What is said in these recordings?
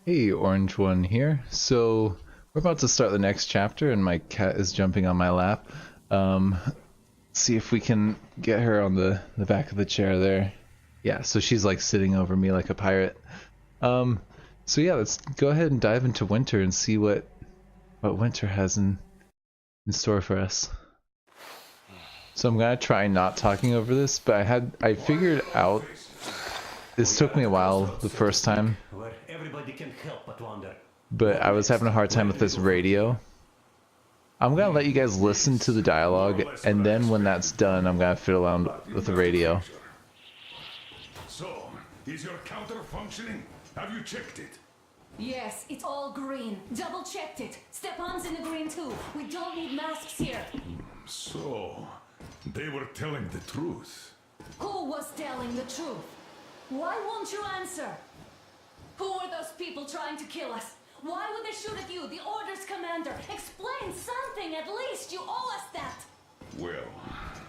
Hey, Orange One here. So, we're about to start the next chapter, and my cat is jumping on my lap. Um, see if we can get her on the back of the chair there. Yeah, so she's like sitting over me like a pirate. Um, so yeah, let's go ahead and dive into winter and see what winter has in store for us. So I'm gonna try not talking over this, but I figured out this took me a while the first time, Where everybody can help but wonder. but What I was next? having a hard time Where with do we this go from here? radio. I'm gonna let you guys listen to the dialogue, and then when that's done, I'm gonna fiddle around with the radio. So, is your counter functioning? Have you checked it? Yes, it's all green. Double checked it. Stepan's in the green too. We don't need masks here. So, they were telling the truth. Who was telling the truth? Why won't you answer? Who are those people trying to kill us? Why would they shoot at you, the Order's commander? Explain something at least. You owe us that. Well,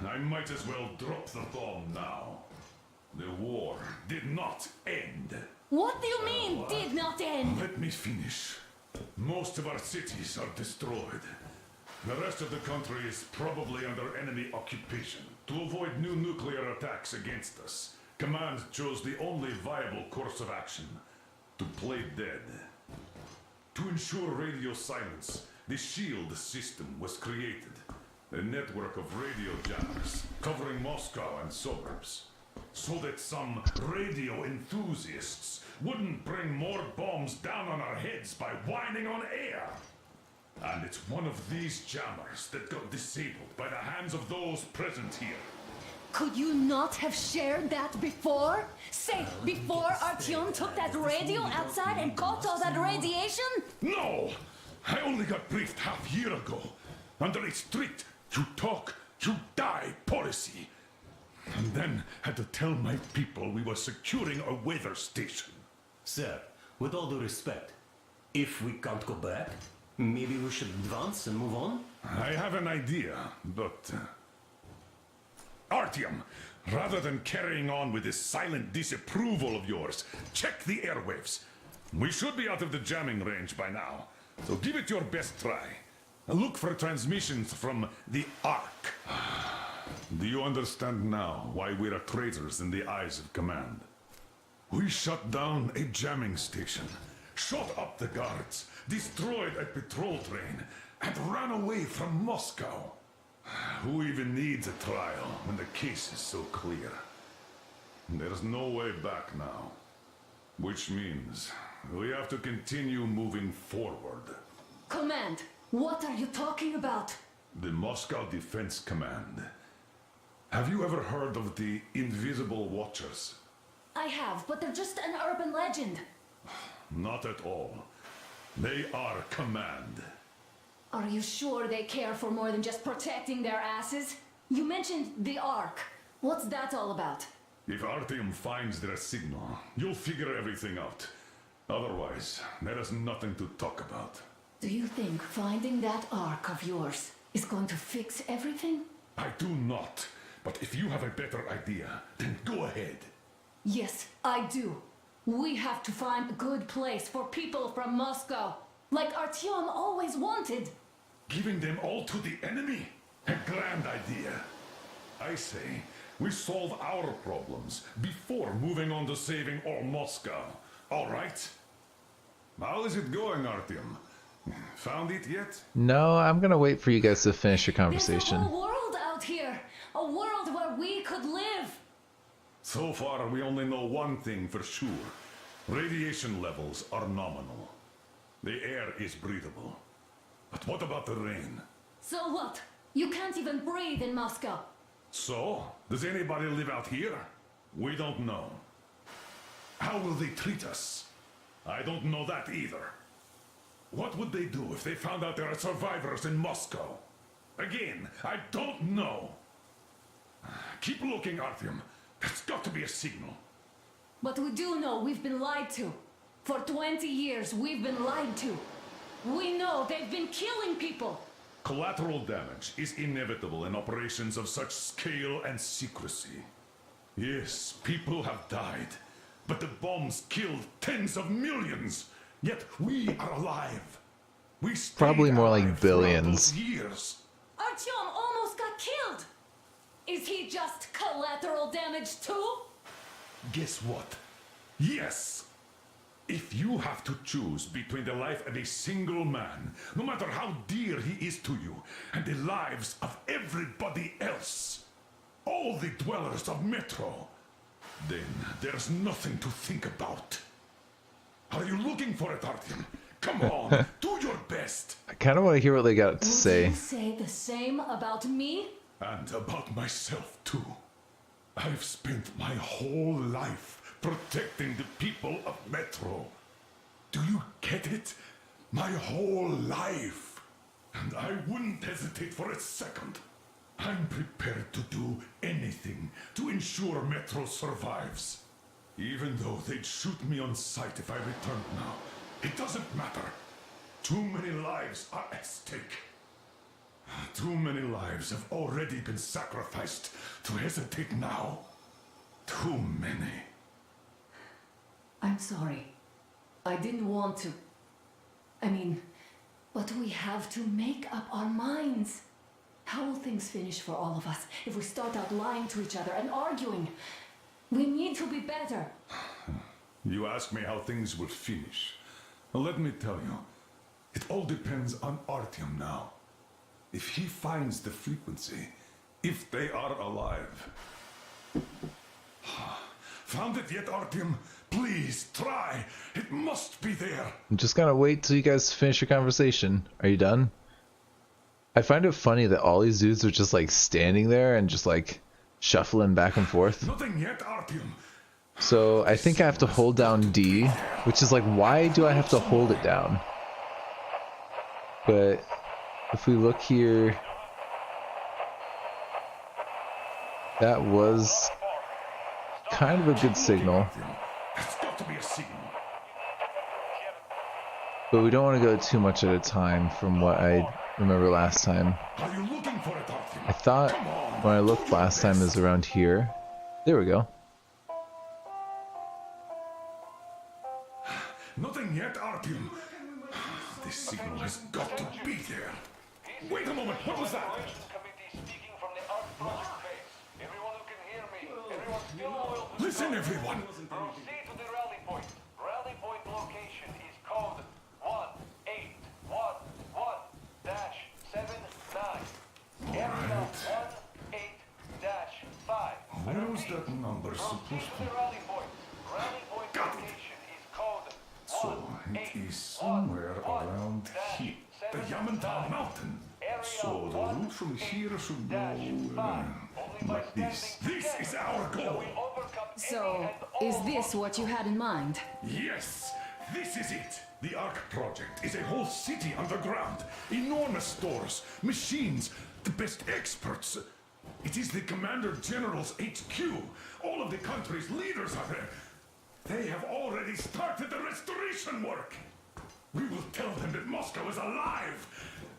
I might as well drop the bomb now. The war did not end. What do you mean, did not end? Let me finish. Most of our cities are destroyed. The rest of the country is probably under enemy occupation. To avoid new nuclear attacks against us, Command chose the only viable course of action: to play dead. To ensure radio silence, the SHIELD system was created. A network of radio jammers covering Moscow and suburbs. So that some radio enthusiasts wouldn't bring more bombs down on our heads by whining on air. And it's one of these jammers that got disabled by the hands of those present here. Could you not have shared that before? Say, before Artyom took that radio outside and caught all that radiation? No! I only got briefed half year ago. Under a strict "you talk, you die" policy. And then had to tell my people we were securing a weather station. Sir, with all due respect, if we can't go back, maybe we should advance and move on? I have an idea, but... Artyom, rather than carrying on with this silent disapproval of yours, check the airwaves. We should be out of the jamming range by now, so give it your best try. Look for transmissions from the Ark. Do you understand now why we are traitors in the eyes of Command? We shut down a jamming station, shot up the guards, destroyed a patrol train, and ran away from Moscow. Who even needs a trial when the case is so clear? There's no way back now. Which means we have to continue moving forward. Command, what are you talking about? The Moscow Defense Command. Have you ever heard of the Invisible Watchers? I have, but they're just an urban legend. Not at all. They are Command. Are you sure they care for more than just protecting their asses? You mentioned the Ark. What's that all about? If Artyom finds their signal, you'll figure everything out. Otherwise, there is nothing to talk about. Do you think finding that Ark of yours is going to fix everything? I do not. But if you have a better idea, then go ahead. Yes, I do. We have to find a good place for people from Moscow, like Artyom always wanted. Giving them all to the enemy? A grand idea. I say, we solve our problems before moving on to saving all Moscow. All right? How is it going, Artyom? Found it yet? No, I'm gonna wait for you guys to finish your There's a conversation. whole world out here, a world where we could live. So far, we only know one thing for sure. Radiation levels are nominal. The air is breathable. But what about the rain? So what? You can't even breathe in Moscow. So, does anybody live out here? We don't know. How will they treat us? I don't know that either. What would they do if they found out there are survivors in Moscow? Again, I don't know. Keep looking, Artyom. There's got to be a signal. But we do know we've been lied to. For 20 years, we've been lied to. We know they've been killing people. Collateral damage is inevitable in operations of such scale and secrecy. Yes, people have died, but the bombs killed tens of millions. Yet we are alive. We stayed Probably more like alive throughout billions. those years. Artyom almost got killed! Is he just collateral damage too? Guess what? Yes! If you have to choose between the life of a single man, no matter how dear he is to you, and the lives of everybody else, all the dwellers of Metro, then there's nothing to think about. Are you looking for it, Artyom? Come on, do your best. I kind of want to hear what they got to Would say. you say the same about me? And about myself, too. I've spent my whole life protecting the people of Metro. Do you get it? My whole life. And I wouldn't hesitate for a second. I'm prepared to do anything to ensure Metro survives. Even though they'd shoot me on sight if I returned now. It doesn't matter. Too many lives are at stake. Too many lives have already been sacrificed to hesitate now. Too many. I'm sorry. I didn't want to. I mean, but we have to make up our minds. How will things finish for all of us if we start out lying to each other and arguing? We need to be better. You ask me how things will finish. Well, let me tell you. It all depends on Artyom now. If he finds the frequency, if they are alive. Found it yet, Artyom? Please, try. It must be there. I'm just gonna wait till you guys finish your conversation. Are you done? I find it funny that all these dudes are just like standing there and just like shuffling back and forth. Nothing yet, Artyom. So I think I have to hold down D, which is like, why do I have to hold it down? But if we look here, that was kind of a good signal, It's got to be a signal. but we don't want to go too much at a time from what I remember last time. Are you looking for it, Artyom? I thought when I looked last time is around here. There we go. Nothing yet, Artyom. This signal has got to be there. Wait a moment, what was that? Listen, everyone. Proceed to the rally point. Rally point location is code 1811-79. Area 18-5. Where's that number supposed Proceed to to the rally point. Rally point Got it. location is code So it is somewhere around here. The Yamantau Mountain. So the route from here should go like this. This is our goal. So, is this what you had in mind? Yes, this is it. The Ark Project is a whole city underground. Enormous stores, machines, the best experts. It is the Commander General's HQ. All of the country's leaders are there. They have already started the restoration work. We will tell them that Moscow is alive.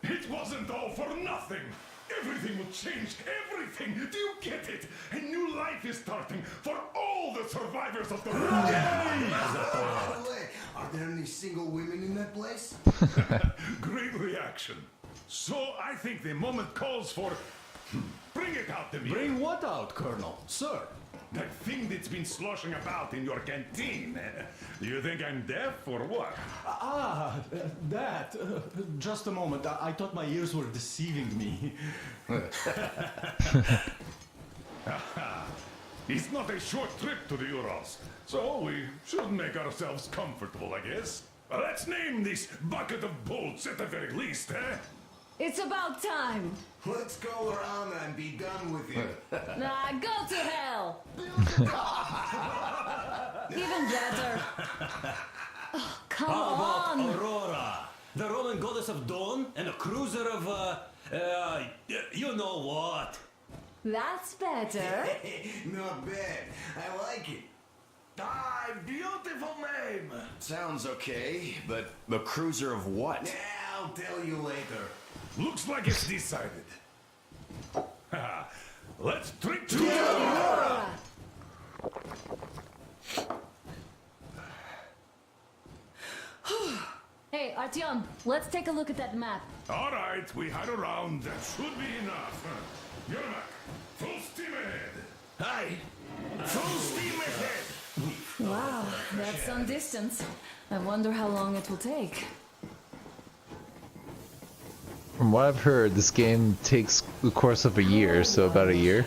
It wasn't all for nothing. Everything will change. Everything. Do you get it? A new life is starting for all the survivors of the By the way, are there any single women in that place? Great reaction. So I think the moment calls for... Bring it out to me. Bring what out, Colonel? Sir? That thing that's been sloshing about in your canteen. You think I'm deaf or what? That. Just a moment. I thought my ears were deceiving me. It's not a short trip to the Urals, so we should make ourselves comfortable, I guess. Let's name this bucket of bolts at the very least, eh? It's about time. Let's go around and be done with it. Nah, go to hell. Even better. Oh, come How about on. Aurora? The Roman goddess of dawn and a cruiser of, you know what? That's better. Not bad. I like it. Ah, beautiful name. Sounds okay, but the cruiser of what? Yeah, I'll tell you later. Looks like it's decided. Let's drink to Aurora. Artyom, let's take a look at that map. All right, we had a round. That should be enough. Yermak, full steam ahead. Hi. Full steam ahead. Wow, that's some distance. I wonder how long it will take. From what I've heard, this game takes the course of a year, so about a year.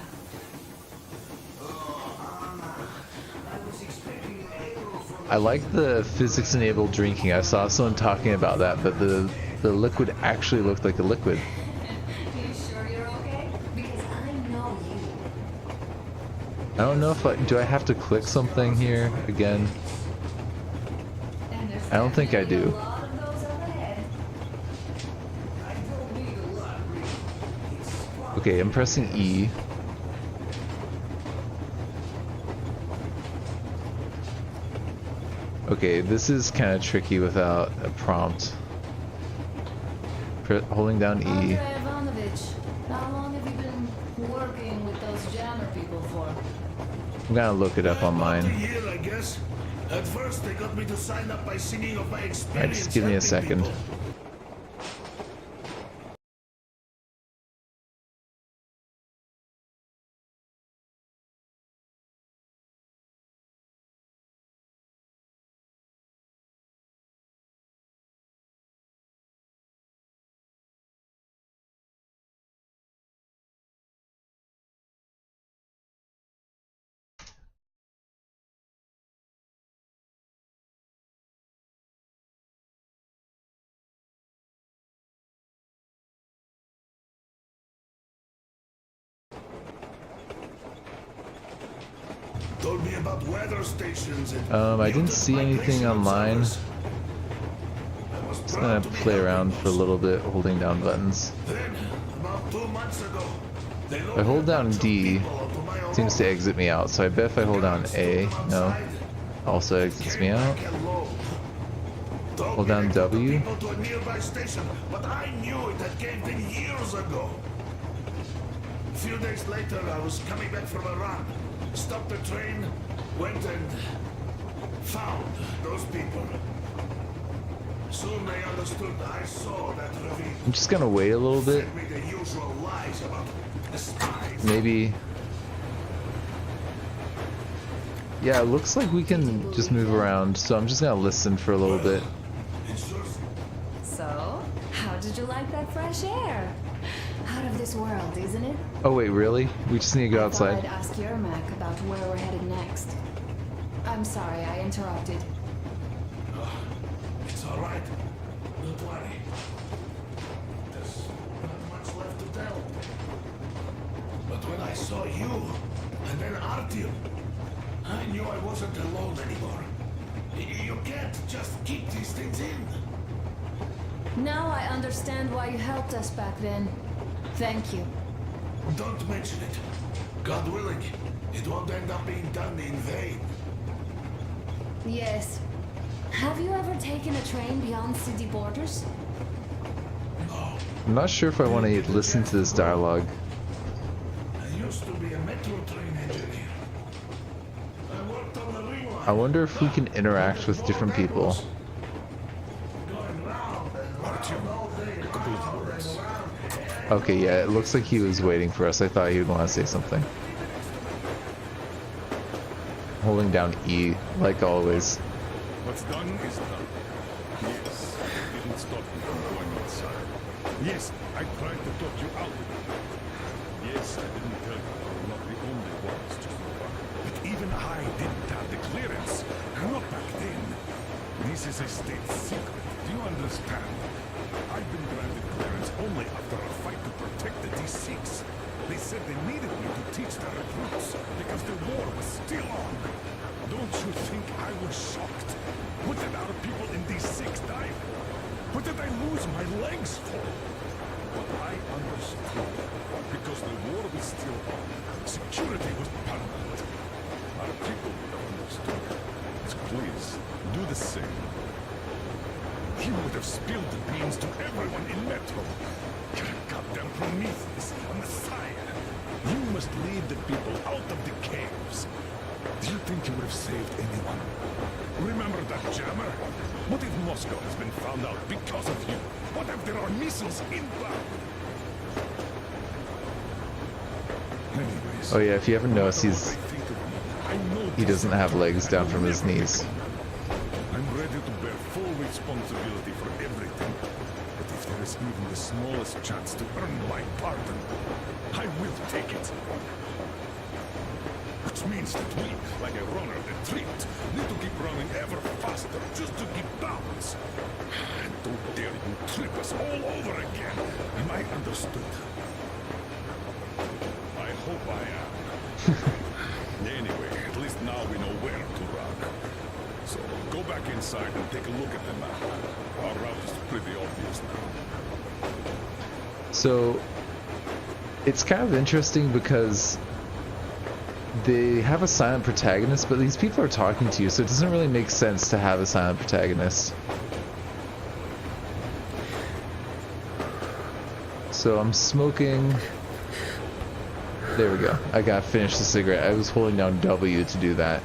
I like the physics-enabled drinking. I saw someone talking about that, but the liquid actually looked like a liquid. You sure you're okay? Because I know you. I don't know if do I have to click something here again? And there's I don't think I definitely do. a lot of those up ahead. Okay, I'm pressing E. Okay, this is kind of tricky without a prompt. Holding down E. Andrei Ivanovich, how long have you been working with those jammer people for? I'm gonna look it up About a online. year, I guess. At first, they got me to sign up by singing of my experience. just give me a helping second. people. Told me about weather stations and I didn't mutant see anything migration online. observers. I was Just proud gonna to be play helping around for a those. little bit, holding down buttons. Then, about 2 months ago, they If I hold down D, it seems to exit me out, so I bet if I hold down A, no, also exits me out. Hold down W. People to a nearby station, but I knew it had caved in years ago. A few days later, I was coming back from a run, stopped the train, went and found those people. Soon they understood. I saw that ravine. I'm just gonna wait a little bit. Sent me the usual lies about the spies. Maybe. Yeah, it looks like we can just move around, so I'm just gonna listen for a little bit. It's just So, how did you like that fresh air? Out of this world, isn't it? Oh wait, really? We just need to go I thought I'd outside? ask Yermak about where we're headed next. I'm sorry I interrupted. It's all right. Don't worry. There's not much left to tell. But when I saw you, and then Artyom, I knew I wasn't alone anymore. You can't just keep these things in. Now I understand why you helped us back then. Thank you. Don't mention it. God willing, it won't end up being done in vain. Yes. Have you ever taken a train beyond city borders? No, I'm not sure if I want to listen to this dialogue. I used to be a metro train engineer. I worked on the ring line. I wonder if we can interact with different people. Going round and round all day, round and round. Okay, yeah, it looks like he was waiting for us. I thought he would want to say something. Holding down E, like always. What's done is done. Yes, it didn't stop me from going outside. Yes, I tried to talk you out of it. Yes, I didn't tell you you're not the only ones to survive. But even I didn't have the clearance. Not back then. This is a state secret. Do you understand? I've been granted clearance only after a fight to protect the D6. They said they needed me to teach their recruits because the war was still on. Don't you think I was shocked? What did our people in D6 die for? What did I lose my legs for? But I understood because the war was still on. Security was paramount. Our people would have understood. So please, do the same. He would have spilled the beans to everyone in Metro. You're a goddamn Prometheus, a messiah. You must lead the people out of the caves. Do you think you would have saved anyone? Remember that jammer? What if Moscow has been found out because of you. What if there are missiles inbound? Anyways, Oh yeah, if you ever no notice, matter what they think of me, I know he doesn't just have how legs I down will from his never knees. give up. I'm ready to bear full responsibility for everything. But if there is even the smallest chance to earn my pardon, I will take it. Which means that we, like a runner that tripped, need to keep running ever faster just to keep balance. And don't dare you trip us all over again. Am I understood? I hope I am. Anyway, at least now we know where to run. So go back inside and take a look at the map. Our route is pretty obvious now. So it's kind of interesting because they have a silent protagonist, but these people are talking to you, so it doesn't really make sense to have a silent protagonist. So I'm smoking. There we go. I got finished the cigarette. I was holding down W to do that.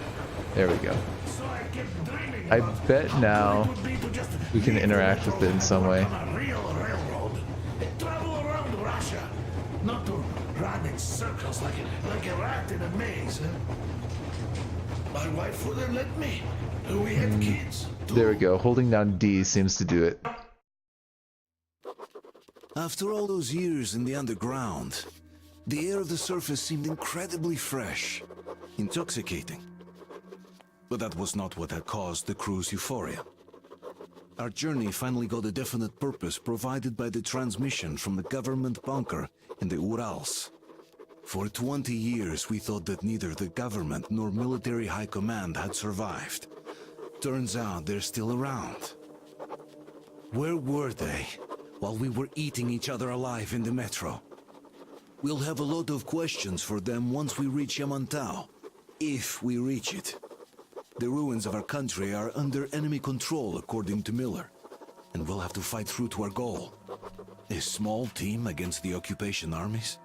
There we go. So I kept dreaming I about bet how now cool it would be to just we can leave interact the with it in metro some and way. work on a real railroad. And travel around Russia, not to run in circles like a rat in a maze. My wife wouldn't let me. We had kids. There we go. Holding down D seems to do it. After all those years in the underground, the air of the surface seemed incredibly fresh, intoxicating. But that was not what had caused the crew's euphoria. Our journey finally got a definite purpose provided by the transmission from the government bunker in the Urals. For 20 years we thought that neither the government nor military high command had survived. Turns out they're still around. Where were they while we were eating each other alive in the metro? We'll have a lot of questions for them once we reach Yamantau, if we reach it. The ruins of our country are under enemy control, according to Miller, and we'll have to fight through to our goal. A small team against the occupation armies?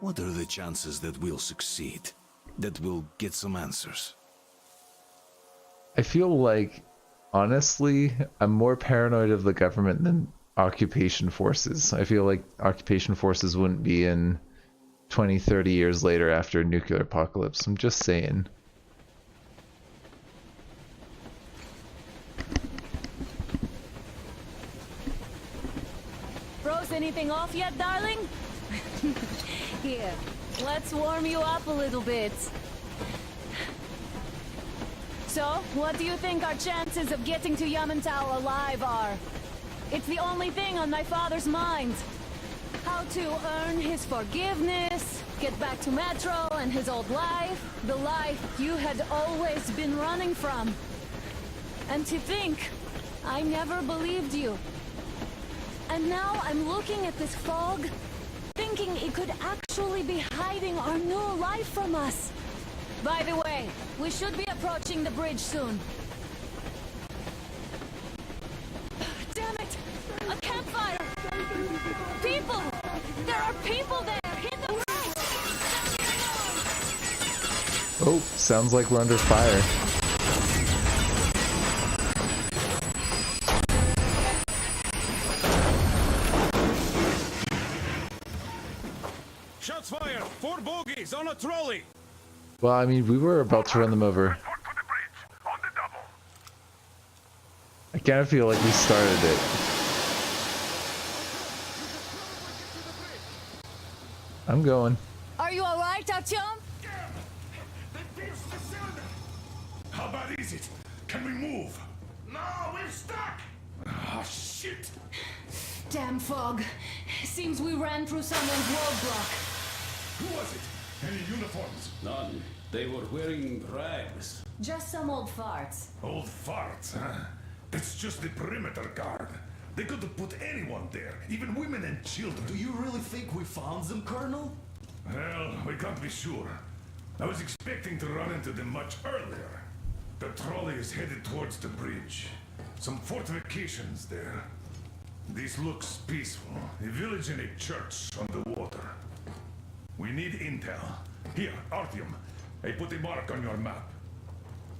What are the chances that we'll succeed? That we'll get some answers? I feel like, honestly, I'm more paranoid of the government than occupation forces. I feel like occupation forces wouldn't be in 20, 30 years later after a nuclear apocalypse. I'm just saying. Froze anything off yet, darling? Here, let's warm you up a little bit. So, what do you think our chances of getting to Yamantau alive are? It's the only thing on my father's mind. How to earn his forgiveness, get back to Metro and his old life, the life you had always been running from. And to think, I never believed you. And now I'm looking at this fog, thinking it could actually be hiding our new life from us. By the way, we should be approaching the bridge soon. Damn it! A campfire! People! There are people there! Hit the bridge! Oh, sounds like we're under fire. Shots fired! 4 bogies on a trolley! Well, I mean, we were about to run them over. Report to the bridge, on the double. I kind of feel like we started it. I'm going. Are you alright, Artyom? How bad is it? Can we move? No, we're stuck. Ah, shit! Damn fog. Seems we ran through someone's roadblock. Who was it? Any uniforms? None. They were wearing rags. Just some old farts. Old farts, huh? That's just the perimeter guard. They could have put anyone there, even women and children. Do you really think we found them, Colonel? Well, we can't be sure. I was expecting to run into them much earlier. The trolley is headed towards the bridge. Some fortifications there. This looks peaceful. A village and a church on the water. We need intel. Here, Artyom, I put a mark on your map.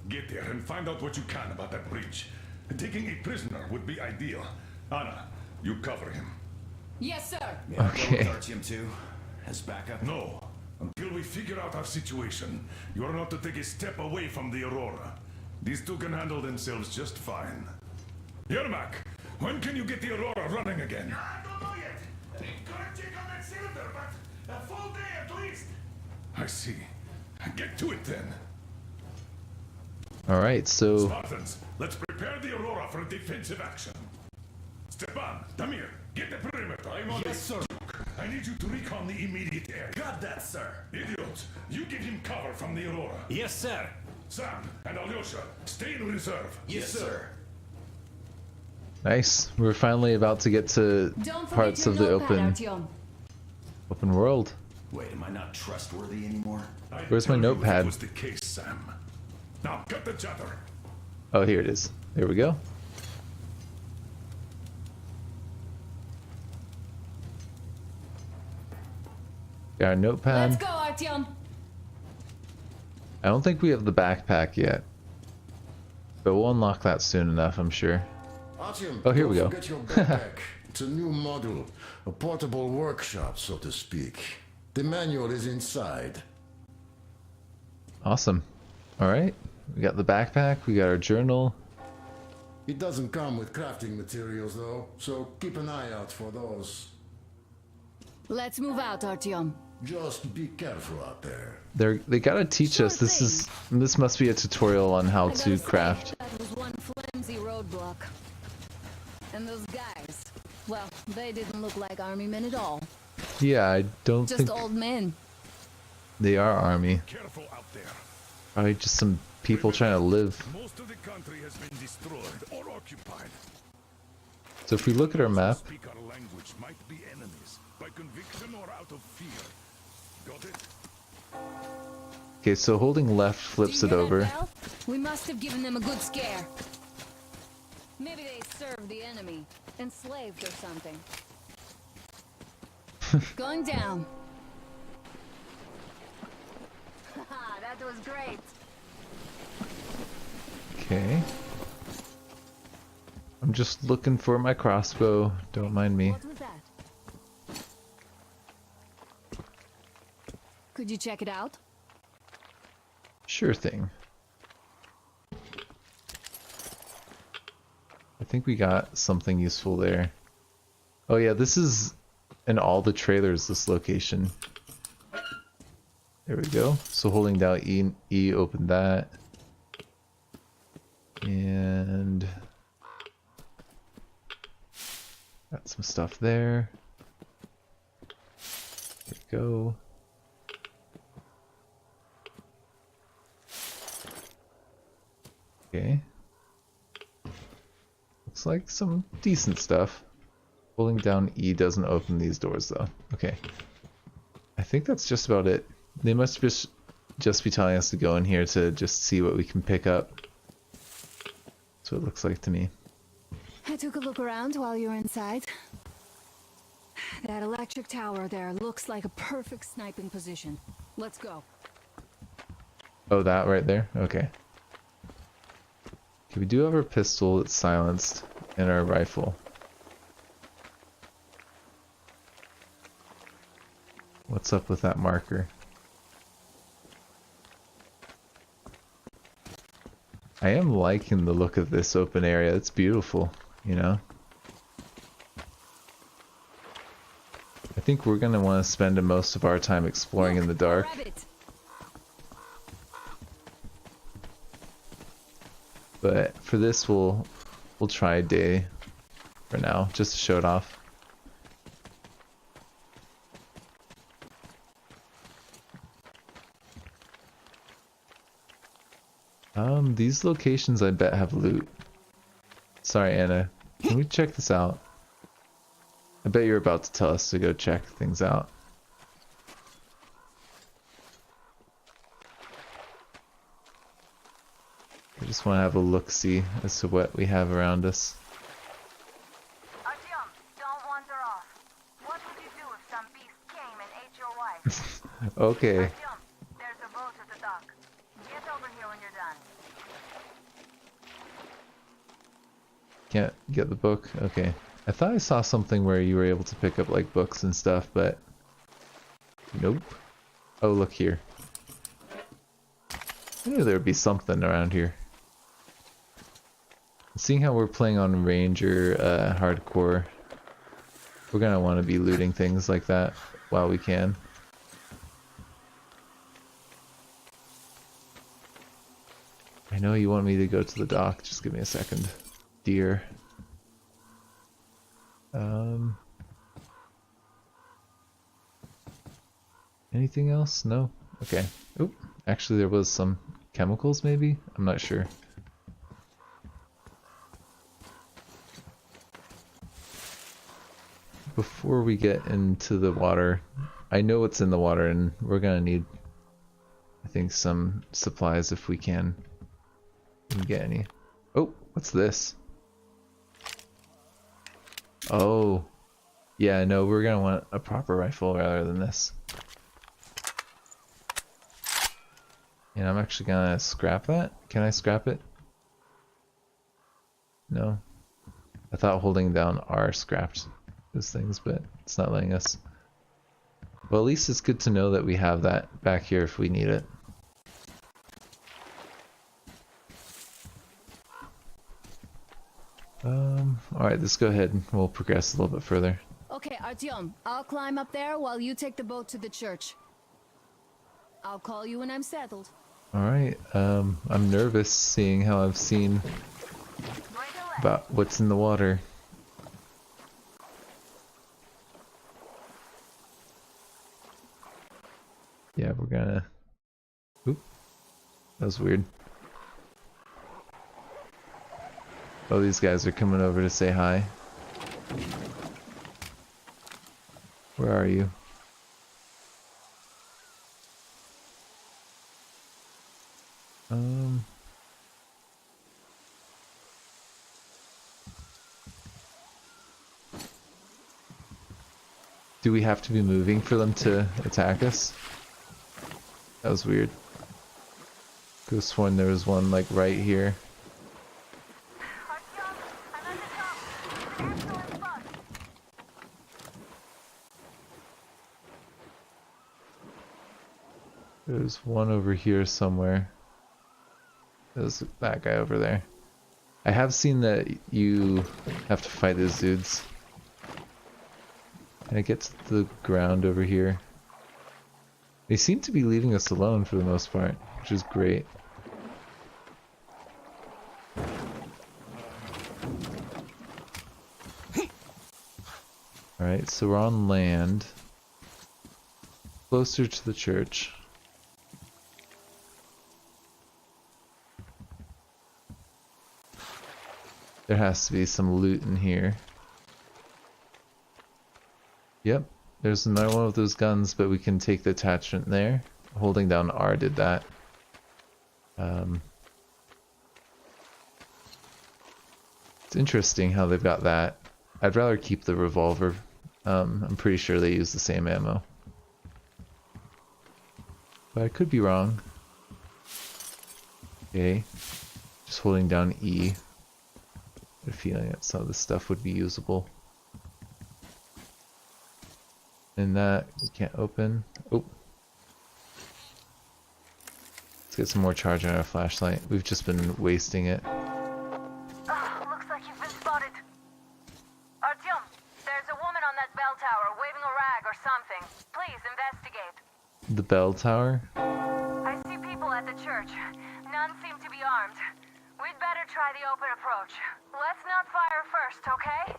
Get there and find out what you can about that bridge. Taking a prisoner would be ideal. Anna, you cover him. Yes, sir. Okay. Artyom too, as backup. No. Until we figure out our situation, you are not to take a step away from the Aurora. These two can handle themselves just fine. Yermak, when can you get the Aurora running again? I don't know yet. Correct check on that cylinder, but a full day at least. I see. Get to it then. All right, so Spartans, let's prepare the Aurora for a defensive action. Stepan, Damir, get the perimeter. I'm on Yes, sir. I need you to recon the immediate area. Got that, sir. Idiots, you give him cover from the Aurora. Yes, sir. Sam and Alyosha, stay in reserve. Yes, sir. nice. We're finally about to get to Don't forget parts your of the notepad, open Artyom. world. Wait, am I not trustworthy anymore? I Where's my tell you that notepad? was the case, Sam. Now cut the chatter. Oh, here it is. There we go. Got our notepad. Let's go, Artyom. I don't think we have the backpack yet, but we'll unlock that soon enough, I'm sure. Artyom, Oh, here we don't go. forget your backpack. It's a new model, a portable workshop, so to speak. The manual is inside. Awesome. All right, we got the backpack. We got our journal. It doesn't come with crafting materials, though, so keep an eye out for those. Let's move out, Artyom. Just be careful out there. They gotta teach Sure us. This thing. must be a tutorial on how I to gotta say, craft. that was one flimsy roadblock. And those guys, well, they didn't look like army men at all. Yeah, I don't Just think old men. they are army. Careful out there. Probably just some people trying to live. Most of the country has been destroyed or occupied. So if we look at our map, Speak our language might be enemies by conviction or out of fear. Got it? okay, so holding left Do flips you it hear that over. bell? We must have given them a good scare. Maybe they served the enemy, enslaved or something. Going down. Haha, that was great. Okay. I'm just looking for my crossbow. Don't mind me. What was that? Could you check it out? Sure thing. I think we got something useful there. Oh yeah, this is in all the trailers, this location. There we go. So holding down E open that. And got some stuff there. There we go. Okay. Looks like some decent stuff. Holding down E doesn't open these doors though. Okay. I think that's just about it. They must just be telling us to go in here to just see what we can pick up. That's what it looks like to me. I took a look around while you were inside. That electric tower there looks like a perfect sniping position. Let's go. Oh, that right there? Okay. Okay, we do have our pistol that's silenced and our rifle. What's up with that marker? I am liking the look of this open area. It's beautiful, you know? I think we're gonna want to spend most of our time exploring in the dark. Rabbit. But for this, we'll try day for now, just to show it off. These locations I bet have loot. Sorry, Anna. Can we check this out? I bet you're about to tell us to go check things out. I just want to have a look-see as to what we have around us. Artyom, don't wander off. What would you do if some beast came and ate your wife? Okay. Artyom, there's a boat at the dock. Get over here when you're done. can't get the book? Okay. I thought I saw something where you were able to pick up like books and stuff, but nope. Oh, look here. I knew there would be something around here. Seeing how we're playing on Ranger hardcore, we're gonna want to be looting things like that while we can. I know you want me to go to the dock, just give me a second. Dear. Anything else? No? Okay. Oop. Actually, there was some chemicals, maybe? I'm not sure. Before we get into the water, I know what's in the water, and we're gonna need, I think, some supplies if we can get any. Oh, what's this? Oh. Yeah, no, we're gonna want a proper rifle rather than this. And I'm actually gonna scrap that. Can I scrap it? No. I thought holding down R scrapped those things, but it's not letting us. Well, at least it's good to know that we have that back here if we need it. Alright, let's go ahead and we'll progress a little bit further. Okay, Artyom, I'll climb up there while you take the boat to the church. I'll call you when I'm settled. Alright, I'm nervous seeing how I've seen about what's in the water. Yeah, we're gonna... Oop. That was weird. Oh, these guys are coming over to say hi. Where are you? Do we have to be moving for them to attack us? That was weird. Could have sworn there was one like right here. Artyom, I'm at the top. It's an excellent spot. There's one over here somewhere. There's that guy over there. I have seen that you have to fight those dudes. Can I get to the ground over here? They seem to be leaving us alone for the most part, which is great. Alright, so we're on land. Closer to the church. There has to be some loot in here. Yep, there's another one of those guns, but we can take the attachment there. Holding down R did that. It's interesting how they've got that. I'd rather keep the revolver. I'm pretty sure they use the same ammo. But I could be wrong. Okay, just holding down E. I have a feeling that some of this stuff would be usable. And that we can't open. Oh. Let's get some more charge on our flashlight. We've just been wasting it. Looks like you've been spotted. Artyom, there's a woman on that bell tower waving a rag or something. Please investigate. The bell tower? I see people at the church. None seem to be armed. We'd better try the open approach. Let's not fire first, okay?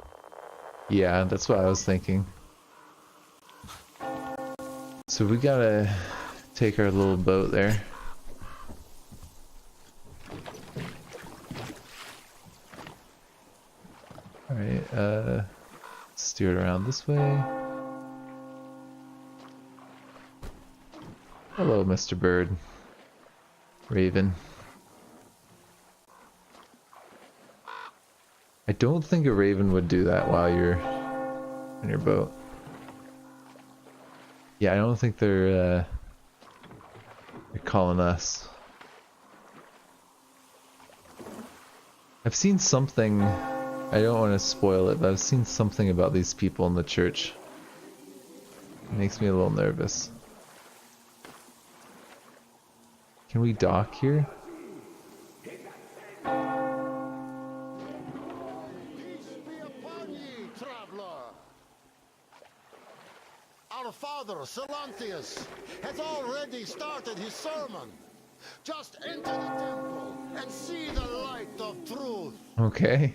Yeah, that's what I was thinking. So we gotta take our little boat there. Alright, steer it around this way. Hello, Mr. Bird. Raven. I don't think a raven would do that while you're in your boat. Yeah, I don't think they're calling us. I've seen something I don't want to spoil it, but I've seen something about these people in the church. It makes me a little nervous. Can we dock here? Peace be upon ye, traveler. Our father, Silantius, has already started his sermon. Just enter the temple and see the light of truth. Okay.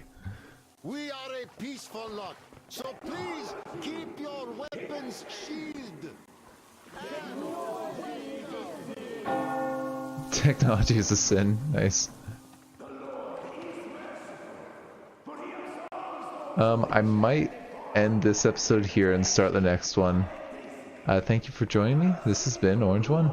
We are a peaceful lot, so please keep your weapons sheathed. Technology is a sin. Nice. I might end this episode here and start the next one. Thank you for joining me. This has been Orange One.